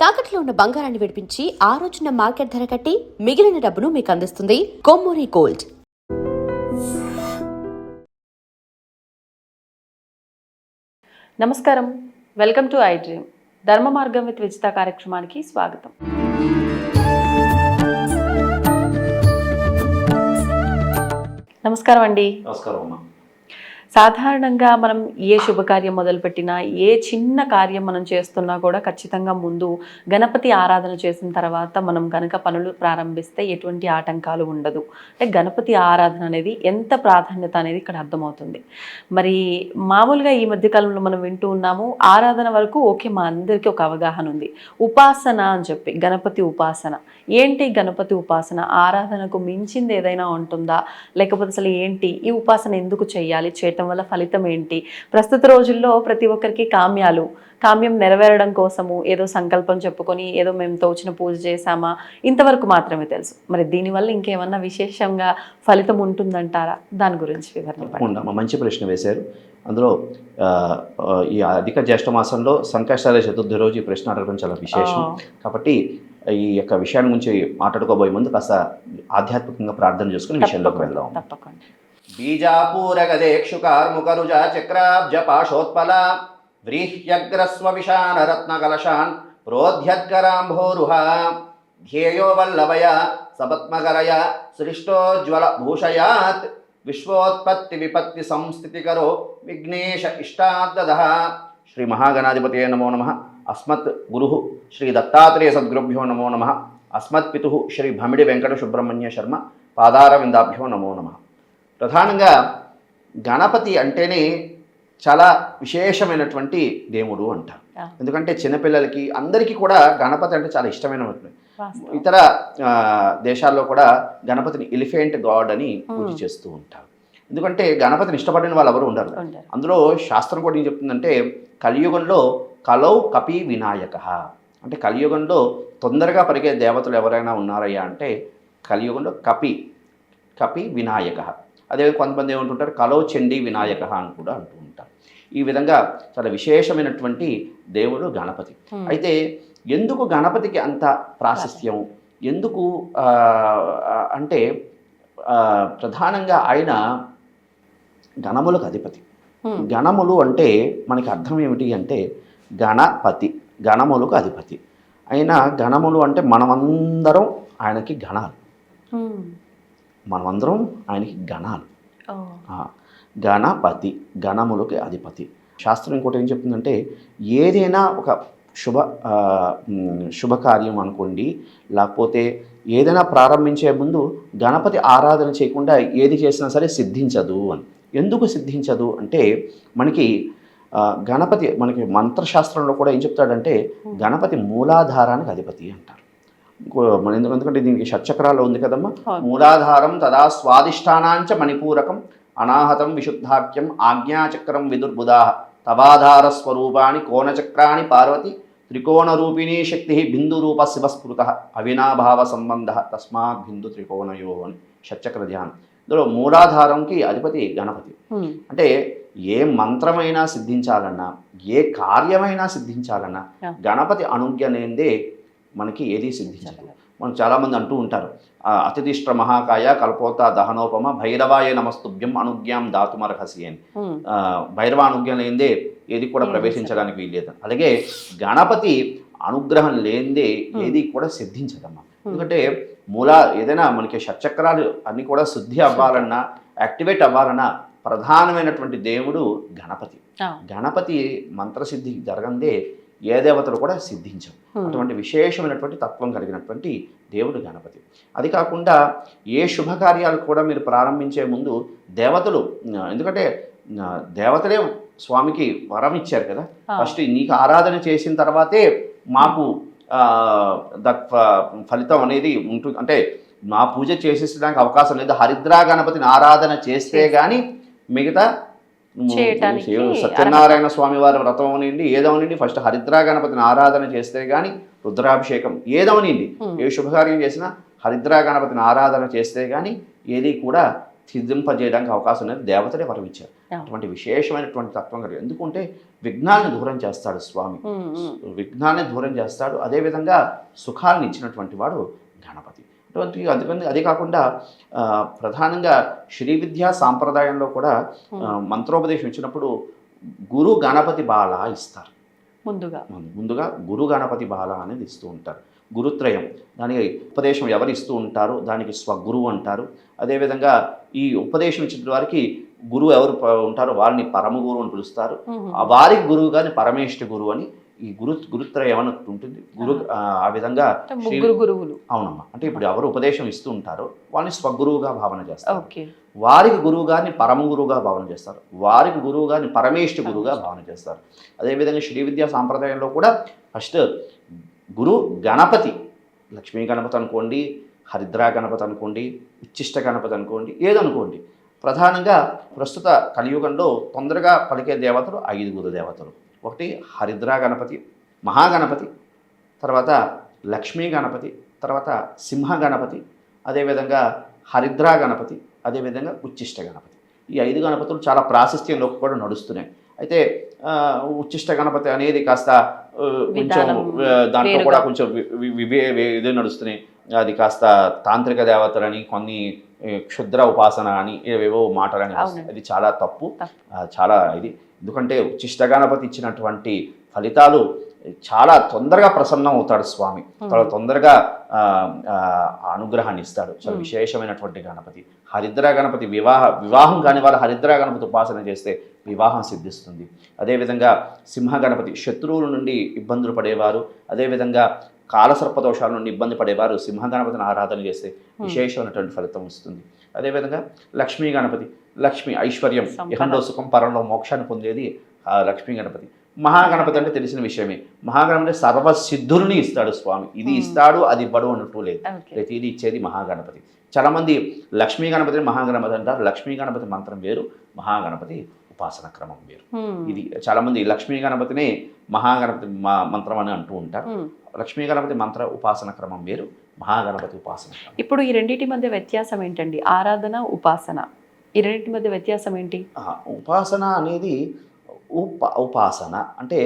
తాకట్లో ఉన్న బంగారాన్ని విడిపించి ఆ రోజున మార్కెట్ ధర కట్టి మిగిలిన డబ్బును మీకు అందిస్తుంది కొమ్మూరి గోల్డ్. నమస్కారం, వెల్కమ్ టు ఐ డ్రీమ్. ధర్మ మార్గం విత్ విజిత కార్యక్రమానికి స్వాగతం. నమస్కారం అండి. నమస్కారం అమ్మా. సాధారణంగా మనం ఏ శుభకార్యం మొదలుపెట్టినా, ఏ చిన్న కార్యం మనం చేస్తున్నా కూడా ఖచ్చితంగా ముందు గణపతి ఆరాధన చేసిన తర్వాత మనం కనుక పనులు ప్రారంభిస్తే ఎటువంటి ఆటంకాలు ఉండదు. అంటే గణపతి ఆరాధన అనేది ఎంత ప్రాధాన్యత అనేది ఇక్కడ అర్థమవుతుంది. మరి మామూలుగా ఈ మధ్యకాలంలో మనం వింటూ ఉన్నాము, ఆరాధన వరకు ఓకే, మా అందరికీ ఒక అవగాహన ఉంది. ఉపాసన అని చెప్పి గణపతి ఉపాసన ఏంటి? గణపతి ఉపాసన ఆరాధనకు మించింది ఏదైనా ఉంటుందా? లేకపోతే అసలు ఏంటి ఈ ఉపాసన ఎందుకు చేయాలి, చేయటం వల్ల ఫలితం ఏంటి? ప్రస్తుత రోజుల్లో ప్రతి ఒక్కరికి కామ్యం నెరవేరడం కోసము ఏదో సంకల్పం చెప్పుకొని ఏదో మేము తోచిన పూజ చేశామా, ఇంతవరకు మాత్రమే తెలుసు. మరి దీనివల్ల ఇంకేమన్నా విశేషంగా ఫలితం ఉంటుందంటారా? దాని గురించి వివరణ. మంచి ప్రశ్న వేశారు. అందులో ఈ అధిక జ్యేష్ఠ మాసంలో సంకష్టాల చతుర్థి రోజు ఈ ప్రశ్న అడగడం చాలా విశేషం. కాబట్టి ఈ యొక్క విషయాన్ని గురించి మాట్లాడుకోబోయే ముందు కాస్త ఆధ్యాత్మికంగా ప్రార్థన చేసుకుని విషయంలోకి వెళ్దాం. తప్పకుండా. బీజాపూరగదేక్షుకార్ముకరుజ చక్రాబ్జ పాశోత్పల వ్రీహ్యగ్రస్వ విశాన రత్నకలశాన్ ప్రోధ్యద్గరాంభోరుహ ధ్యేయో వల్లభయ సపత్మకరయ సృష్టోజ్వల భూషయాత్ విశ్వోత్పత్తి విపత్తి సంస్థితికరో విఘ్నేశ ఇష్టాదః. శ్రీ మహాగణాధిపతయే నమో నమః. అస్మత్ గురు శ్రీ దత్తాత్రేయ సద్గురుభ్యో నమో నమః. అస్మత్ పితు శ్రీ భమిడి వెంకట సుబ్రహ్మణ్య శర్మ పాదారవిందాభ్యో నమో నమః. ప్రధానంగా గణపతి అంటేనే చాలా విశేషమైనటువంటి దేవుడు అంటారు. ఎందుకంటే చిన్నపిల్లలకి అందరికీ కూడా గణపతి అంటే చాలా ఇష్టమైనటువంటి. ఇతర దేశాల్లో కూడా గణపతిని ఎలిఫెంట్ గాడ్ అని పూజ చేస్తూ ఉంటారు. ఎందుకంటే గణపతిని ఇష్టపడిన వాళ్ళు ఎవరు ఉండరు. అందులో శాస్త్రం కూడా ఏం చెప్తుందంటే, కలియుగంలో కలౌ కపి వినాయక అంటే కలియుగంలో తొందరగా పరిగే దేవతలు ఎవరైనా ఉన్నారయ్యా అంటే కలియుగంలో కపి వినాయక. అదే కొంతమంది ఏమంటుంటారు, కలౌ చండీ వినాయక అని కూడా అంటూ ఉంటారు. ఈ విధంగా చాలా విశేషమైనటువంటి దేవుడు గణపతి. అయితే ఎందుకు గణపతికి అంత ప్రాశస్త్యం? ఎందుకు అంటే ప్రధానంగా ఆయన గణములకు అధిపతి. గణములు అంటే మనకి అర్థం ఏమిటి అంటే గణపతి, గణములకు అధిపతి. అయినా గణములు అంటే మనమందరం ఆయనకి గణాలు, మనమందరం ఆయనకి గణాలు. గణపతి గణములకి అధిపతి. శాస్త్రం ఇంకోటి ఏం చెప్తుందంటే, ఏదైనా ఒక శుభకార్యం అనుకోండి, లేకపోతే ఏదైనా ప్రారంభించే ముందు గణపతి ఆరాధన చేయకుండా ఏది చేసినా సరే సిద్ధించదు అని. ఎందుకు సిద్ధించదు అంటే, మనకి గణపతి మనకి మంత్రశాస్త్రంలో కూడా ఏం చెప్తాడంటే, గణపతి మూలాధారానికి అధిపతి అంటారు. ఎందుకంటే దీనికి షట్చక్రాల్లో ఉంది కదమ్మా. మూలాధారం తదా స్వాదిష్టానాంచ మణిపూరకం అనాహతం విశుద్ధాఖ్యం ఆజ్ఞాచక్రం విదుర్బుధా తవాధార స్వరూపాణి కోణచక్రాణి పార్వతి త్రికోణరూపిణీ శక్తి బిందురూప శివస్ఫృత అవినాభావ సంబంధ తస్మాత్ బిందు త్రికోణయో అని షట్చక్ర ధ్యానం. ఇందులో మూలాధారంకి అధిపతి గణపతి. అంటే ఏ మంత్రమైనా సిద్ధించాలన్నా, ఏ కార్యమైనా సిద్ధించాలన్నా గణపతి అనుజ్ఞ లేనిదే మనకి ఏది సిద్ధించదు. మనం చాలామంది అంటూ ఉంటారు, అతిథిష్ట మహాకాయ కల్పోత దహనోపమ భైరవాయ నమస్తుభ్యం అనుజ్ఞాం దాతుమర్హసి అని. భైరవ అనుజ్ఞ లేనిదే ఏది కూడా ప్రవేశించడానికి వీల్లేదు. అలాగే గణపతి అనుగ్రహం లేనిదే ఏది కూడా సిద్ధించదమ్మా. ఎందుకంటే ఏదైనా మనకి షట్చక్రాలు అన్నీ కూడా శుద్ధి అవ్వాలన్నా, యాక్టివేట్ అవ్వాలన్నా ప్రధానమైనటువంటి దేవుడు గణపతి. గణపతి మంత్రసిద్ధి జరగందే ఏ దేవతలు కూడా సిద్ధించవు. అటువంటి విశేషమైనటువంటి తత్వం కలిగినటువంటి దేవుడు గణపతి. అది కాకుండా ఏ శుభకార్యాలు కూడా మీరు ప్రారంభించే ముందు దేవతలు, ఎందుకంటే దేవతలే స్వామికి వరం ఇచ్చారు కదా, ఫస్ట్ నీకు ఆరాధన చేసిన తర్వాతే మాకు ఫలితం అనేది ఉంటుంది. అంటే మా పూజ చేసేసడానికి అవకాశం లేదు, హరిద్రా గణపతిని ఆరాధన చేస్తే కానీ మిగతా సత్యనారాయణ స్వామి వారి వ్రతం అనిండి ఏదవనండి, ఫస్ట్ హరిద్రా గణపతిని ఆరాధన చేస్తే కానీ రుద్రాభిషేకం ఏదవనండి, ఏ శుభకార్యం చేసినా హరిద్రా గణపతిని ఆరాధన చేస్తే కానీ ఏది కూడా సిద్ధింపజేయడానికి అవకాశం లేదు. దేవతలే వరం ఇచ్చారు. అటువంటి విశేషమైనటువంటి తత్వం కలిగి, ఎందుకంటే విఘ్నాన్ని దూరం చేస్తాడు స్వామి, విఘ్నాన్ని దూరం చేస్తాడు. అదేవిధంగా సుఖాలను ఇచ్చినటువంటి వాడు గణపతి. అందుకని అదే కాకుండా ప్రధానంగా శ్రీ విద్యా సాంప్రదాయంలో కూడా మంత్రోపదేశం ఇచ్చినప్పుడు గురు గణపతి బాల ఇస్తారు. ముందుగా గురు గణపతి బాల అనేది ఇస్తూ ఉంటారు. గురుత్రయం, దానికి ఉపదేశం ఎవరు ఇస్తూ ఉంటారు, దానికి స్వగురువు అంటారు. అదేవిధంగా ఈ ఉపదేశం ఇచ్చిన వారికి గురువు ఎవరు ఉంటారో వారిని పరమ గురువు అని పిలుస్తారు. వారికి గురువు కానీ పరమేష్ఠ గురువు అని ఈ గురుత్రయం అని ఉంటుంది. ఆ విధంగా గురువులు. అవునమ్మా. అంటే ఇప్పుడు ఎవరు ఉపదేశం ఇస్తూ ఉంటారో వాళ్ళని స్వగురువుగా భావన చేస్తారు. వారికి గురువు గారిని పరమ గురువుగా భావన చేస్తారు. వారికి గురువు గారిని పరమేష్ఠ గురువుగా భావన చేస్తారు. అదేవిధంగా శ్రీ విద్యా సాంప్రదాయంలో కూడా ఫస్ట్ గురు గణపతి, లక్ష్మీ గణపతి అనుకోండి, హరిద్రా గణపతి అనుకోండి, ఉచ్చిష్ట గణపతి అనుకోండి, ఏదనుకోండి, ప్రధానంగా ప్రస్తుత కలియుగంలో తొందరగా పలికే దేవతలు 5 దేవతలు. ఒకటి హరిద్రా గణపతి, మహాగణపతి, తర్వాత లక్ష్మీ గణపతి, తర్వాత సింహ గణపతి, అదేవిధంగా హరిద్రా గణపతి, అదేవిధంగా ఉచ్చిష్ట గణపతి. ఈ 5 గణపతులు చాలా ప్రాశస్త్యంలో కూడా నడుస్తున్నాయి. అయితే ఉచ్చిష్ట గణపతి అనేది కాస్త కొంచెం దాంట్లో కూడా కొంచెం ఇది నడుస్తున్నాయి. అది కాస్త తాంత్రిక దేవతలని, కొన్ని క్షుద్ర ఉపాసన అని ఏవేవో మాటలని, అది చాలా తప్పు, చాలా ఇది. ఎందుకంటే ఉచ్చిష్ట గణపతి ఇచ్చినటువంటి ఫలితాలు చాలా తొందరగా ప్రసన్నం అవుతాడు స్వామి, చాలా తొందరగా అనుగ్రహాన్ని ఇస్తాడు. చాలా విశేషమైనటువంటి గణపతి. హరిద్రా గణపతి వివాహం కాని వారు హరిద్రా గణపతి ఉపాసన చేస్తే వివాహం సిద్ధిస్తుంది. అదేవిధంగా సింహ గణపతి శత్రువుల నుండి ఇబ్బందులు పడేవారు, అదేవిధంగా కాలసర్పదోషాల నుండి ఇబ్బంది పడేవారు సింహ గణపతిని ఆరాధన చేస్తే విశేషమైనటువంటి ఫలితం వస్తుంది. అదేవిధంగా లక్ష్మీ గణపతి, లక్ష్మి ఐశ్వర్యం, ఇహంలో సుఖం పరంలో మోక్షాన్ని పొందేది లక్ష్మీ గణపతి. మహాగణపతి అంటే తెలిసిన విషయమే. మహాగణపతి సర్వసిద్ధుల్ని ఇస్తాడు స్వామి. ఇది ఇస్తాడు అది ఇవ్వడు అన్నట్టు లేదు, ప్రతిదీ ఇచ్చేది మహాగణపతి. చాలామంది లక్ష్మీ గణపతిని మహాగణపతి అంటారు. లక్ష్మీ గణపతి మంత్రం వేరు, మహాగణపతి ఉపాసన క్రమం వేరు. ఇది చాలామంది లక్ష్మీ గణపతిని మహాగణపతి మంత్రం అని అంటూ ఉంటారు. లక్ష్మీ గణపతి మంత్ర ఉపాసన క్రమం వేరు, మహాగణపతి ఉపాసన క్రమం. ఇప్పుడు ఈ రెండింటి మధ్య వ్యత్యాసం ఏంటండి? ఆరాధన, ఉపాసన, ఈ రెండింటి మధ్య వ్యత్యాసం ఏంటి? ఉపాసన అనేది ఉపాసన అంటే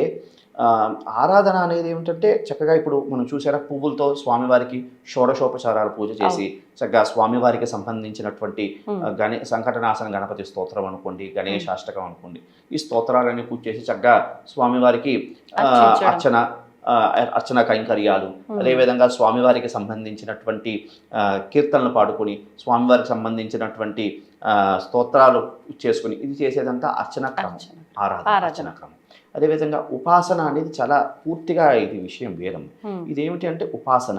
ఆరాధన అనేది ఏమిటంటే చక్కగా ఇప్పుడు మనం చూసారా, పువ్వులతో స్వామివారికి షోడశోపచారాలు పూజ చేసి చక్కగా స్వామివారికి సంబంధించినటువంటి సంకటనాశన గణపతి స్తోత్రం అనుకోండి, గణేశాష్టకం అనుకోండి, ఈ స్తోత్రాలన్నీ పూజ చేసి చక్కగా స్వామివారికి అర్చన కైంకర్యాలు, అదేవిధంగా స్వామివారికి సంబంధించినటువంటి కీర్తనలు పాడుకొని స్వామివారికి సంబంధించినటువంటి స్తోత్రాలు చేసుకుని ఇది చేసేదంతా అర్చన క్రమం, ఆరాధన క్రమం. అదేవిధంగా ఉపాసన అనేది చాలా పూర్తిగా ఇది విషయం వేరం. ఇదేమిటి అంటే ఉపాసన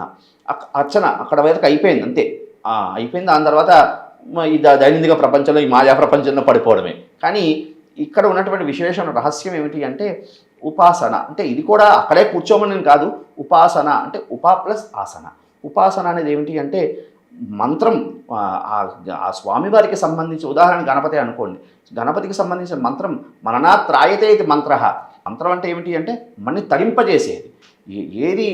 అర్చన అక్కడ వరకు అయిపోయింది అంతే, అయిపోయింది. దాని తర్వాత ఈ దైనందిక ప్రపంచంలో, ఈ మాయా ప్రపంచంలో పడిపోవడమే. కానీ ఇక్కడ ఉన్నటువంటి విశేషం రహస్యం ఏమిటి అంటే ఉపాసన అంటే ఇది కూడా అక్కడే కూర్చోమని కాదు. ఉపాసన అంటే ఉపా ప్లస్ ఆసన. ఉపాసన అనేది ఏమిటి అంటే మంత్రం ఆ స్వామివారికి సంబంధించి, ఉదాహరణ గణపతి అనుకోండి, గణపతికి సంబంధించిన మంత్రం మననాత్రాయతే ఇది మంత్ర. మంత్రం అంటే ఏమిటి అంటే మనని తరింపజేసేది. ఏది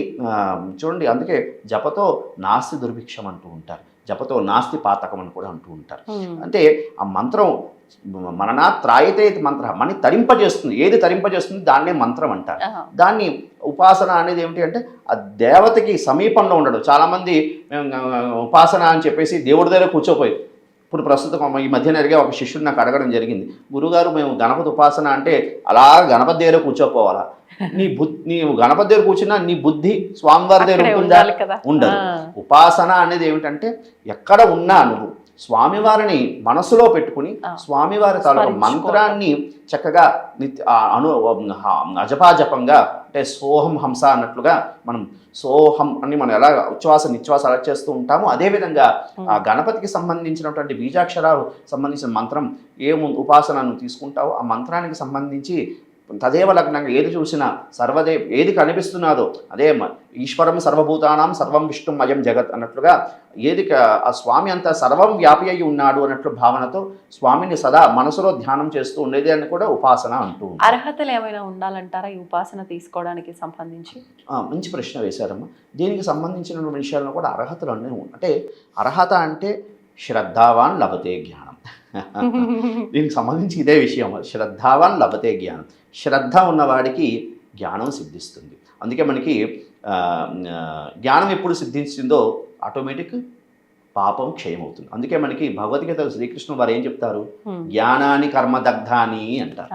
చూడండి, అందుకే జపతో నాస్తి దుర్భిక్షం అంటూ ఉంటారు, జపతో నాస్తి పాతకం అని కూడా అంటూ ఉంటారు. అంటే ఆ మంత్రం మననాత్రాయతే ఇది మంత్ర, మనని తరింపజేస్తుంది. ఏది తరింపజేస్తుంది దాన్నే మంత్రం అంటారు. దాన్ని ఉపాసన అనేది ఏమిటి అంటే ఆ దేవతకి సమీపంలో ఉండడు. చాలామంది ఉపాసన అని చెప్పేసి దేవుడి దగ్గర కూర్చోపోయి, ఇప్పుడు ప్రస్తుతం ఈ మధ్యన అడిగే ఒక శిష్యుడు నాకు అడగడం జరిగింది, గురుగారు మేము గణపతి ఉపాసన అంటే అలా గణపతి దగ్గర కూర్చోపోవాలా? నీవు గణపతి దగ్గర కూర్చున్నా నీ బుద్ధి స్వామివారి దగ్గర ఉంటుందా? ఉండదు. ఉపాసన అనేది ఏమిటంటే ఎక్కడ ఉన్నా నువ్వు స్వామివారిని మనసులో పెట్టుకుని స్వామివారి తాలూకు మంత్రాన్ని చక్కగా అజపాజపంగా, అంటే సోహం హంస అన్నట్లుగా మనం సోహం అని మనం ఎలా ఉచ్ఛ్వాస నిశ్వాస అలా చేస్తూ ఉంటామో, అదేవిధంగా ఆ గణపతికి సంబంధించినటువంటి బీజాక్షరాలు సంబంధించిన మంత్రం ఏ ఉపాసనను తీసుకుంటావో ఆ మంత్రానికి సంబంధించి తదేవ లగ్నంగా ఏది చూసినా ఏది కనిపిస్తున్నాదో అదే ఈశ్వరం సర్వభూతానాం సర్వం విష్ణుమయం జగత్ అన్నట్లుగా ఏది ఆ స్వామి అంతా సర్వం వ్యాపి అయి ఉన్నాడు అన్నట్లు భావనతో స్వామిని సదా మనసులో ధ్యానం చేస్తూ ఉండేది అని కూడా ఉపాసన అంటూ. అర్హతలు ఏమైనా ఉండాలంటారా ఈ ఉపాసన తీసుకోవడానికి సంబంధించి? మంచి ప్రశ్న వేశారమ్మా. దీనికి సంబంధించిన విషయాల్లో కూడా అర్హతలు అన్నీ అంటే అర్హత అంటే శ్రద్ధావాన్ లభతే జ్ఞానం. దీనికి సంబంధించి ఇదే విషయం, శ్రద్ధావాన్ లభతే జ్ఞానం. శ్రద్ధ ఉన్నవాడికి జ్ఞానం సిద్ధిస్తుంది. అందుకే మనకి జ్ఞానం ఎప్పుడు సిద్ధించిందో ఆటోమేటిక్ పాపం క్షయమవుతుంది. అందుకే మనకి భగవద్గీత శ్రీకృష్ణుడు వారు ఏం చెప్తారు, జ్ఞానాన్ని కర్మదగ్ధాని అంటారు.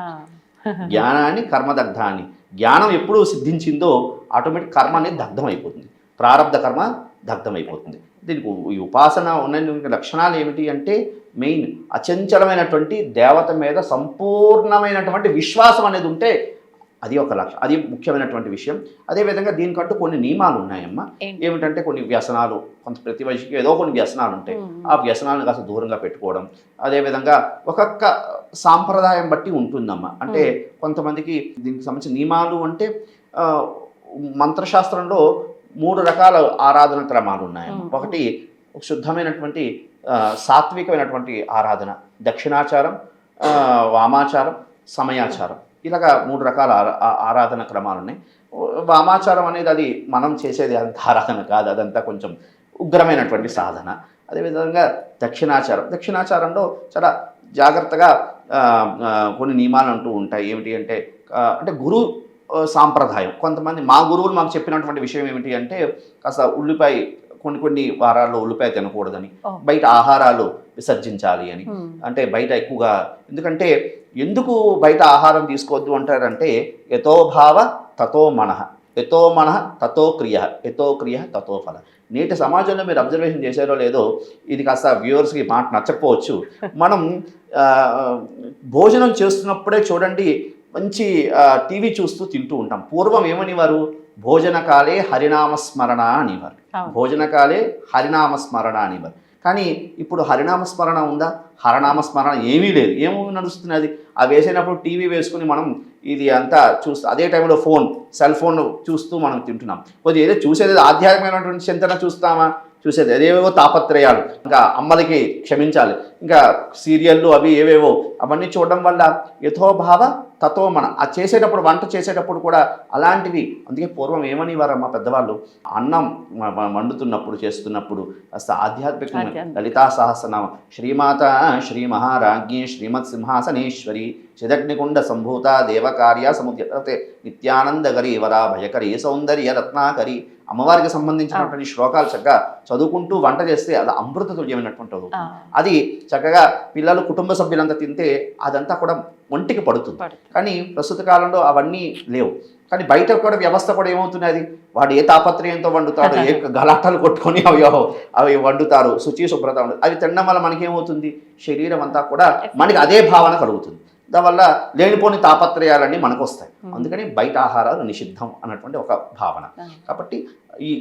జ్ఞానాన్ని కర్మదగ్ధాని. జ్ఞానం ఎప్పుడు సిద్ధించిందో ఆటోమేటిక్ కర్మ అనేది దగ్ధం అయిపోతుంది, ప్రారబ్ధ కర్మ దగ్ధం అయిపోతుంది. దీనికి ఈ ఉపాసన ఉన్న లక్షణాలు ఏమిటి అంటే మెయిన్ అచంచలమైనటువంటి దేవత మీద సంపూర్ణమైనటువంటి విశ్వాసం అనేది ఉంటే అది ఒక అది ముఖ్యమైనటువంటి విషయం. అదేవిధంగా దీనికంటూ కొన్ని నియమాలు ఉన్నాయమ్మా. ఏమిటంటే కొన్ని వ్యసనాలు, కొంత ప్రతి మనిషికి ఏదో కొన్ని వ్యసనాలు ఉంటాయి. ఆ వ్యసనాలను కాస్త దూరంగా పెట్టుకోవడం. అదేవిధంగా ఒక్కొక్క సాంప్రదాయం బట్టి ఉంటుందమ్మా. అంటే కొంతమందికి దీనికి సంబంధించిన నియమాలు అంటే మంత్రశాస్త్రంలో 3 రకాల ఆరాధన క్రమాలు ఉన్నాయమ్మా. ఒకటి శుద్ధమైనటువంటి సాత్వికమైనటువంటి ఆరాధన, దక్షిణాచారం, వామాచారం, సమయాచారం, ఇలాగా 3 రకాల ఆరాధన క్రమాలు ఉన్నాయి. వామాచారం అనేది అది మనం చేసేది అంత ఆరాధన కాదు, అదంతా కొంచెం ఉగ్రమైనటువంటి సాధన. అదేవిధంగా దక్షిణాచారంలో చాలా జాగ్రత్తగా కొన్ని నియమాలు అంటూ ఉంటాయి. ఏమిటి అంటే అంటే గురు సాంప్రదాయం. కొంతమంది మా గురువులు మాకు చెప్పినటువంటి విషయం ఏమిటి అంటే కాస్త ఉల్లిపాయ కొన్ని వారాల్లో ఉల్లిపాయ తినకూడదని, బయట ఆహారాలు విసర్జించాలి అని. అంటే బయట ఎక్కువగా ఎందుకు బయట ఆహారం తీసుకోవద్దు అంటారంటే యతో భావ తతో మనః, యతో మనః తతో క్రియ, యతో క్రియ తతో ఫల. నేటి సమాజంలో మీరు అబ్జర్వేషన్ చేశారో లేదో, ఇది కాస్త వ్యూవర్స్కి మాట నచ్చకపోవచ్చు. మనం భోజనం చేస్తున్నప్పుడే చూడండి మంచి టీవీ చూస్తూ తింటూ ఉంటాం. పూర్వం ఏమనివారు, భోజనకాలే హరినామస్మరణ అనేవారు. భోజనకాలే హరినామస్మరణ అనేవారు. కానీ ఇప్పుడు హరినామస్మరణ ఉందా? హరనామస్మరణ ఏమీ లేదు. ఏమో నడుస్తుంది అది. ఆ వేసేటప్పుడు టీవీ వేసుకుని మనం ఇది అంతా చూస్తూ అదే టైంలో సెల్ ఫోన్ చూస్తూ మనం తింటున్నాం. కొద్దిగా ఏదో చూసేది ఆధ్యాత్మికమైనటువంటి చింతన చూస్తామా, చూసేది అదేవేవో తాపత్రయాలు, ఇంకా అమ్మలకి క్షమించాలి, ఇంకా సీరియళ్ళు అవి ఏవేవో అవన్నీ చూడడం వల్ల యథోభావ తతో మన ఆ చేసేటప్పుడు వంట చేసేటప్పుడు కూడా అలాంటివి. అందుకే పూర్వం ఏమని వారమ్మా పెద్దవాళ్ళు, అన్నం వండుతున్నప్పుడు చేస్తున్నప్పుడు కాస్త ఆధ్యాత్మికంగా లలితా సహస్రనామం, శ్రీమాత శ్రీ మహారాజ్ఞి శ్రీమత్ సింహాసనేశ్వరి చిదగ్నికుండ సంభూత దేవకార్య సముద్రతే నిత్యానందకరి వరా భయకరి సౌందర్య రత్నాకరి. అమ్మవారికి సంబంధించినటువంటి శ్లోకాలు చక్కగా చదువుకుంటూ వంట చేస్తే అది అమృత తుల్యమైనటువంటి అవుతుంది. అది చక్కగా పిల్లలు కుటుంబ సభ్యులంతా తింటే అదంతా కూడా ఒంటికి పడుతుంది. కానీ ప్రస్తుత కాలంలో అవన్నీ లేవు. కానీ బయట కూడా వ్యవస్థ కూడా ఏమవుతున్నది, వాడు ఏ తాపత్రయంతో వండుతాడు, ఏ గలాటాలు కొట్టుకొని అవి వండుతారు, శుచి శుభ్రత ఉండదు. అవి తినడం వల్ల మనకేమవుతుంది, శరీరం అంతా కూడా మనకి అదే భావన కలుగుతుంది. దానివల్ల లేనిపోని తాపత్రయాలన్నీ మనకు వస్తాయి. అందుకని బయట ఆహారాలు నిషిద్ధం అన్నటువంటి ఒక భావన. కాబట్టి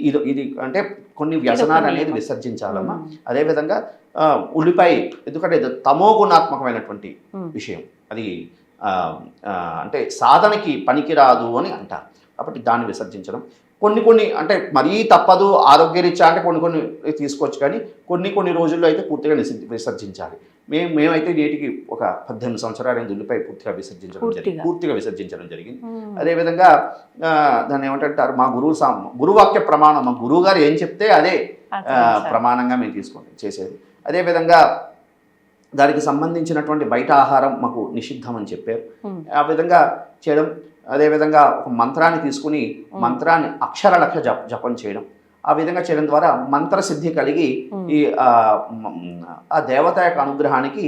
ఇది అంటే కొన్ని వ్యసనాలు అనేది విసర్జించాలమ్మా. అదేవిధంగా ఉల్లిపాయ, ఎందుకంటే తమో గుణాత్మకమైనటువంటి విషయం, అది అంటే సాధనకి పనికిరాదు అని అంటారు. కాబట్టి దాన్ని విసర్జించడం. కొన్ని అంటే మరీ తప్పదు ఆరోగ్యరీత్యా అంటే కొన్ని తీసుకోవచ్చు, కానీ కొన్ని రోజుల్లో అయితే పూర్తిగా విసర్జించాలి. మేమైతే నేటికి ఒక 18 సంవత్సరాలు ఉల్లిపాయ పూర్తిగా విసర్జించడం జరిగింది. అదేవిధంగా దాన్ని ఏమంటారు, మా గురువాక్య ప్రమాణం, మా గురువు గారు ఏం చెప్తే అదే ప్రమాణంగా మేము చేసేది. అదేవిధంగా దానికి సంబంధించినటువంటి బయట ఆహారం మాకు నిషిద్ధం అని చెప్పారు. ఆ విధంగా చేయడం. అదేవిధంగా ఒక మంత్రాన్ని తీసుకుని మంత్రాన్ని అక్షరలక్ష జపం చేయడం. ఆ విధంగా చేయడం ద్వారా మంత్రసిద్ధి కలిగి ఈ ఆ దేవత యొక్క అనుగ్రహానికి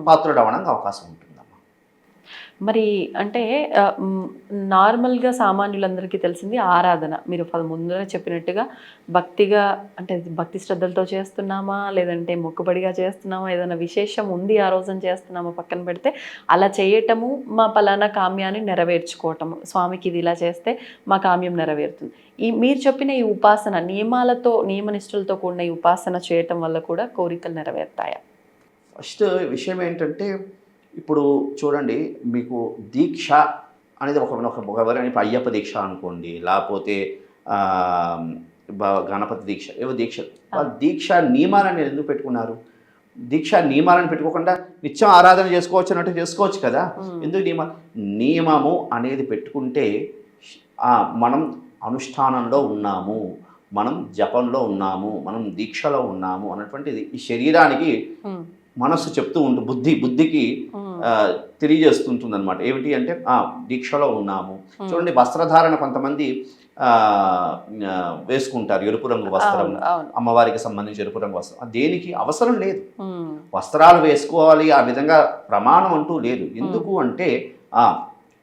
పాత్రుడవడానికి అవకాశం ఉంటుందమ్మా. మరి అంటే నార్మల్గా సామాన్యులందరికీ తెలిసింది ఆరాధన. మీరు ముందర చెప్పినట్టుగా భక్తిగా, అంటే భక్తి శ్రద్ధలతో చేస్తున్నామా, లేదంటే మొక్కుబడిగా చేస్తున్నామా, ఏదైనా విశేషం ఉంది ఆ రోజున చేస్తున్నామా పక్కన పెడితే, అలా చేయటము మా పలానా కామ్యాన్ని నెరవేర్చుకోవటము, స్వామికి ఇది ఇలా చేస్తే మా కామ్యం నెరవేరుతుంది. మీరు చెప్పిన ఈ ఉపాసన నియమనిష్టలతో కూడిన ఈ ఉపాసన చేయటం వల్ల కూడా కోరికలు నెరవేరుతాయా? ఫస్ట్ విషయం ఏంటంటే, ఇప్పుడు చూడండి, మీకు దీక్ష అనేది ఎవరైనా అయ్యప్ప దీక్ష అనుకోండి, లేకపోతే గణపతి దీక్ష, ఏవో దీక్ష, వాళ్ళు దీక్ష నియమాలని ఎందుకు పెట్టుకున్నారు? దీక్ష నియమాలను పెట్టుకోకుండా నిత్యం ఆరాధన చేసుకోవచ్చు అన్నట్టు చేసుకోవచ్చు కదా. ఎందుకు నియమము అనేది పెట్టుకుంటే మనం అనుష్ఠానంలో ఉన్నాము, మనం జపంలో ఉన్నాము, మనం దీక్షలో ఉన్నాము అన్నటువంటిది ఈ శరీరానికి మనస్సు చెప్తూ ఉంటుంది, బుద్ధికి తెలియజేస్తుంటుంది అనమాట. ఏమిటి అంటే దీక్షలో ఉన్నాము. చూడండి, వస్త్రధారణ కొంతమంది వేసుకుంటారు ఎరుపు రంగు వస్త్రం, అమ్మవారికి సంబంధించి ఎరుపు రంగు వస్త్రం. దేనికి అవసరం లేదు, వస్త్రాలు వేసుకోవాలి ఆ విధంగా ప్రమాణం అంటూ లేదు. ఎందుకు అంటే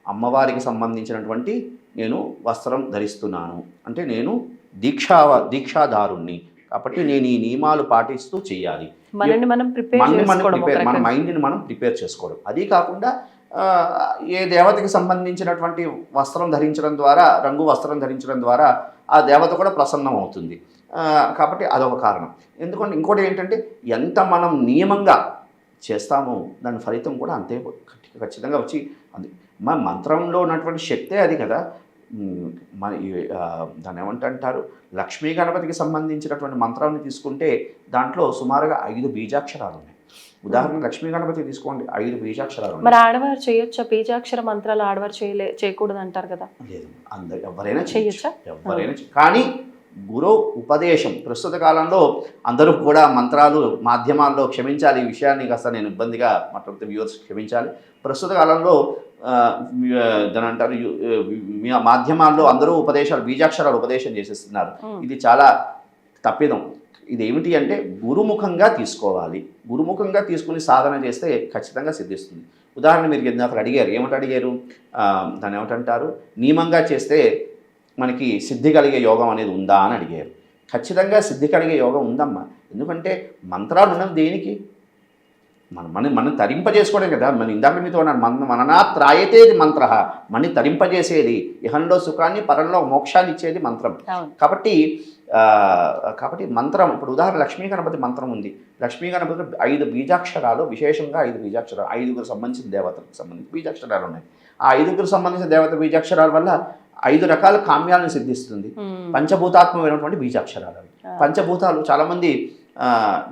అమ్మవారికి సంబంధించినటువంటి నేను వస్త్రం ధరిస్తున్నాను అంటే నేను దీక్షాదారుణ్ణి కాబట్టి నేను ఈ నియమాలు పాటిస్తూ చేయాలి. మన మైండ్ని మనం ప్రిపేర్ చేసుకోవడం. అది కాకుండా ఏ దేవతకి సంబంధించినటువంటి వస్త్రం ధరించడం ద్వారా, రంగు వస్త్రం ధరించడం ద్వారా ఆ దేవత కూడా ప్రసన్నం అవుతుంది. కాబట్టి అదొక కారణం. ఎందుకంటే ఇంకోటి ఏంటంటే ఎంత మనం నియమంగా చేస్తామో దాని ఫలితం కూడా అంతే ఖచ్చితంగా వచ్చి అది మన మంత్రంలో ఉన్నటువంటి శక్తే అది కదా. మన దాన్ని ఏమంటారు, లక్ష్మీ గణపతికి సంబంధించినటువంటి మంత్రాన్ని తీసుకుంటే దాంట్లో సుమారుగా 5 బీజాక్షరాలు ఉన్నాయి. ఉదాహరణ లక్ష్మీ గణపతి తీసుకోండి, 5 బీజాక్షరాలు ఉన్నాయి. మరి ఆడవారు చేయొచ్చా బీజాక్షర మంత్రాలు? ఆడవారు చేయకూడదు అంటారు కదా. లేదు, అందరు ఎవరైనా చేయొచ్చా, ఎవరైనా. కానీ గురు ఉపదేశం ప్రస్తుత కాలంలో అందరూ కూడా మంత్రాలు మాధ్యమాల్లో, క్షమించాలి ఈ విషయాన్ని కాస్త నేను ఇబ్బందిగా మాట్లాడితే వ్యూవర్స్ క్షమించాలి, ప్రస్తుత కాలంలో దాని అంటారు మాధ్యమాల్లో అందరూ ఉపదేశాలు బీజాక్షరాలు ఉపదేశం చేసేస్తున్నారు. ఇది చాలా తప్పిదం. ఇది ఏమిటి అంటే గురుముఖంగా తీసుకోవాలి. గురుముఖంగా తీసుకుని సాధన చేస్తే ఖచ్చితంగా సిద్ధిస్తుంది. ఉదాహరణ మీరు ఇందాక అడిగారు, ఏమిటి అడిగారు, దాన్ని ఏమిటంటారు, నియమంగా చేస్తే మనకి సిద్ధి కలిగే యోగం అనేది ఉందా అని అడిగారు. ఖచ్చితంగా సిద్ధి కలిగే యోగం ఉందమ్మా. ఎందుకంటే మంత్రాలు ఉన్నది దేనికి, మనం తరింపజేసుకోవడం కదా. మన ఇందాక మీతో మననా త్రాయతేది మంత్ర, మన తరింపజేసేది, ఇహంలో సుఖాన్ని పరంలో మోక్షాన్ని ఇచ్చేది మంత్రం. కాబట్టి మంత్రం, ఇప్పుడు ఉదాహరణ లక్ష్మీ గణపతి మంత్రం ఉంది. లక్ష్మీ గణపతి 5 బీజాక్షరాలు, విశేషంగా 5 బీజాక్షరాలు, 5గురు సంబంధించిన దేవతలకు సంబంధించి బీజాక్షరాలు ఉన్నాయి. ఆ 5గురు సంబంధించిన దేవత బీజాక్షరాల వల్ల 5 రకాల కామ్యాలను సిద్ధిస్తుంది. పంచభూతాత్మకమైనటువంటి బీజాక్షరాలు. పంచభూతాలు చాలామంది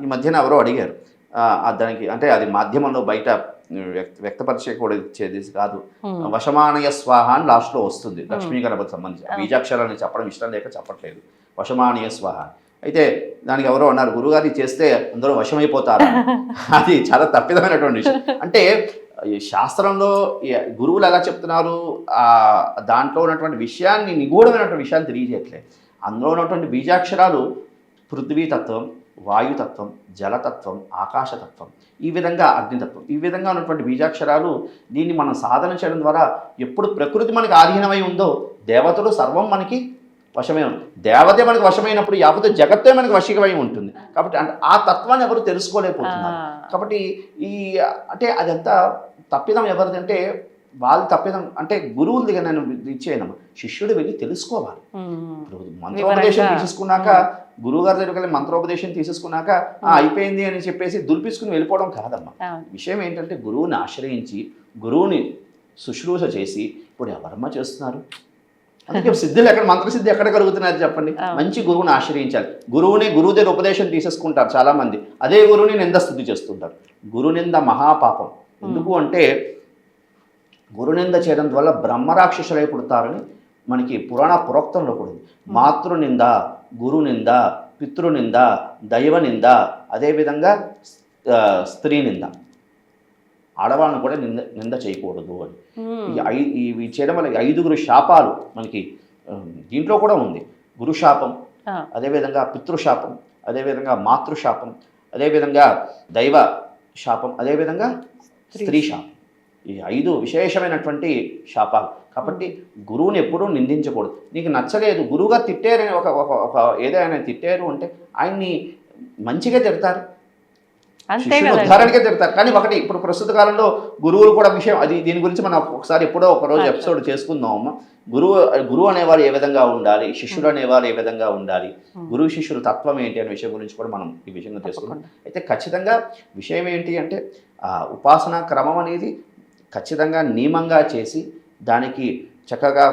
ఈ మధ్యన ఎవరో అడిగారు, దానికి అంటే అది మాధ్యమంలో బయట వ్యక్తపరిచేది కాదు. వశమానయ స్వాహ అని లాస్ట్లో వస్తుంది లక్ష్మీ గణపతి సంబంధించి. బీజాక్షరాన్ని చెప్పడం ఇష్టం లేక చెప్పట్లేదు, వశమానయ స్వాహ. అయితే దానికి ఎవరో అన్నారు, గురుగారి చేస్తే అందరూ వశమైపోతారు. అది చాలా తప్పిదమైనటువంటి విషయం. అంటే శాస్త్రంలో గురువులు ఎలా చెప్తున్నారు, దాంట్లో ఉన్నటువంటి విషయాన్ని, నిగూఢమైనటువంటి విషయాన్ని తెలియజేయట్లేదు. అందులో ఉన్నటువంటి బీజాక్షరాలు పృథ్వీతత్వం, వాయుతత్వం, జలతత్వం, ఆకాశతత్వం, ఈ విధంగా అగ్నితత్వం, ఈ విధంగా ఉన్నటువంటి బీజాక్షరాలు. దీన్ని మనం సాధన చేయడం ద్వారా ఎప్పుడు ప్రకృతి మనకి ఆధీనమై ఉందో దేవతలు సర్వం మనకి వశమే ఉంది. దేవతే మనకి వశమైనప్పుడు యావత్ జగత్తే మనకి వశీకమై ఉంటుంది. కాబట్టి ఆ తత్వాన్ని ఎవరు తెలుసుకోలేకపోతున్నారు. కాబట్టి అంటే అదంతా తప్పిదం ఎవరిదంటే వాళ్ళు తప్పిదం అంటే గురువుల దగ్గర నేను ఇచ్చేయనమ్మా, శిష్యుడు వెళ్ళి తెలుసుకోవాలి. ఇప్పుడు మంత్రోపదేశం తీసేసుకున్నాక, గురువుగారి దగ్గరికి వెళ్ళి మంత్రోపదేశం తీసేసుకున్నాక అయిపోయింది అని చెప్పేసి దులిపించుకుని వెళ్ళిపోవడం కాదమ్మా. విషయం ఏంటంటే గురువుని ఆశ్రయించి, గురువుని శుశ్రూష చేసి, ఇప్పుడు ఎవరమ్మా చేస్తున్నారు, అందుకే సిద్ధులు ఎక్కడ, మంత్రసిద్ధి ఎక్కడ కలుగుతున్నది చెప్పండి. మంచి గురువుని ఆశ్రయించాలి. గురువు దగ్గర ఉపదేశం తీసేసుకుంటారు చాలామంది, అదే గురువుని నిందస్థుతి చేస్తుంటారు. గురునింద మహాపాపం. ఎందుకు అంటే గురునింద చేయడం వల్ల బ్రహ్మరాక్షసులై పుడతారని మనకి పురోక్తంలో కూడా ఉంది. మాతృనింద, గురునింద, పితృనింద, దైవనింద, అదేవిధంగా స్త్రీ నింద, ఆడవాళ్ళని కూడా నింద చేయకూడదు అని. ఇవి చేయడం వల్ల 5గురు శాపాలు మనకి దీంట్లో కూడా ఉంది. గురుశాపం, అదేవిధంగా పితృశాపం, అదేవిధంగా మాతృశాపం, అదేవిధంగా దైవ శాపం, అదేవిధంగా స్త్రీ శాపం. ఈ 5 విశేషమైనటువంటి శాపాలు. కాబట్టి గురువుని ఎప్పుడూ నిందించకూడదు. నీకు నచ్చలేదు, గురువుగా తిట్టారని ఒక ఏదైనా తిట్టారు అంటే ఆయన్ని మంచిగా తిడతారు, ఉద్ధారణకే తిడతారు. కానీ ఒకటి, ఇప్పుడు ప్రస్తుత కాలంలో గురువులు కూడా విషయం అది, దీని గురించి మనం ఒకసారి ఎప్పుడో ఒకరోజు ఎపిసోడ్ చేసుకుందాం అమ్మ. గురువు అనేవారు ఏ విధంగా ఉండాలి, శిష్యుడు అనేవారు ఏ విధంగా ఉండాలి, గురువు శిష్యుల తత్వం ఏంటి అనే విషయం గురించి కూడా మనం ఈ విషయంగా తెలుసుకున్నాం. అయితే ఖచ్చితంగా విషయం ఏంటి అంటే ఉపాసనా క్రమం అనేది ఖచ్చితంగా నియమంగా చేసి, దానికి చక్కగా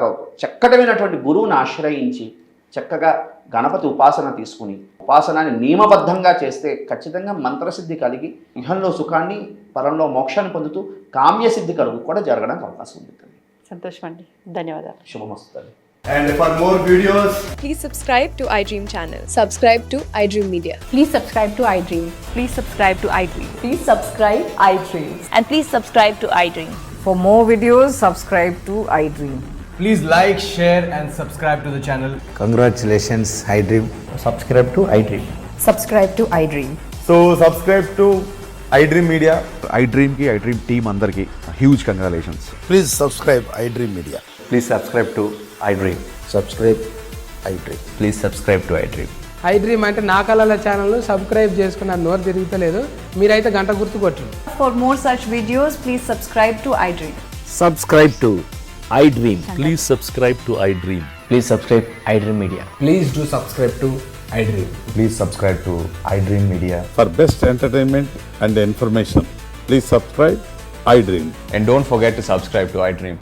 చక్కటమైనటువంటి గురువుని ఆశ్రయించి, చక్కగా గణపతి ఉపాసన తీసుకుని, ఉపాసనాన్ని నియమబద్ధంగా చేస్తే ఖచ్చితంగా మంత్రసిద్ధి కలిగి ఇహంలో సుఖాన్ని పరంలో మోక్షాన్ని పొందుతూ కామ్యసిద్ధి కలుగు కూడా జరగడానికి అవకాశం ఉంది. సంతోషం అండి, ధన్యవాదాలు. శుభమస్తు. And for more videos, Please subscribe to iDream channel. Subscribe to iDream Media. Please subscribe to iDream. Please subscribe to iDream. Please subscribe iDream. And please subscribe to iDream. For more videos, subscribe to iDream. please like, share, and subscribe to the channel. Congratulations, iDream. Subscribe to iDream. Subscribe to iDream. So subscribe to iDream Media. iDream ki iDream team అందరికి huge congratulations. Please subscribe iDream Media. Please subscribe to iDream. Subscribe iDream. Please subscribe to iDream. iDream అంటే నా కళల channel subscribe చేసుకున్న నోరు తిరుగుతలేదు, మీరైతే గంట గుర్తు కొట్టండి. For more such videos, please subscribe to iDream. Subscribe to iDream. Please subscribe to iDream. Please subscribe iDream Media. Please do subscribe to iDream. Please subscribe to iDream Media. For best entertainment and information, please subscribe iDream. And don't forget to subscribe to iDream.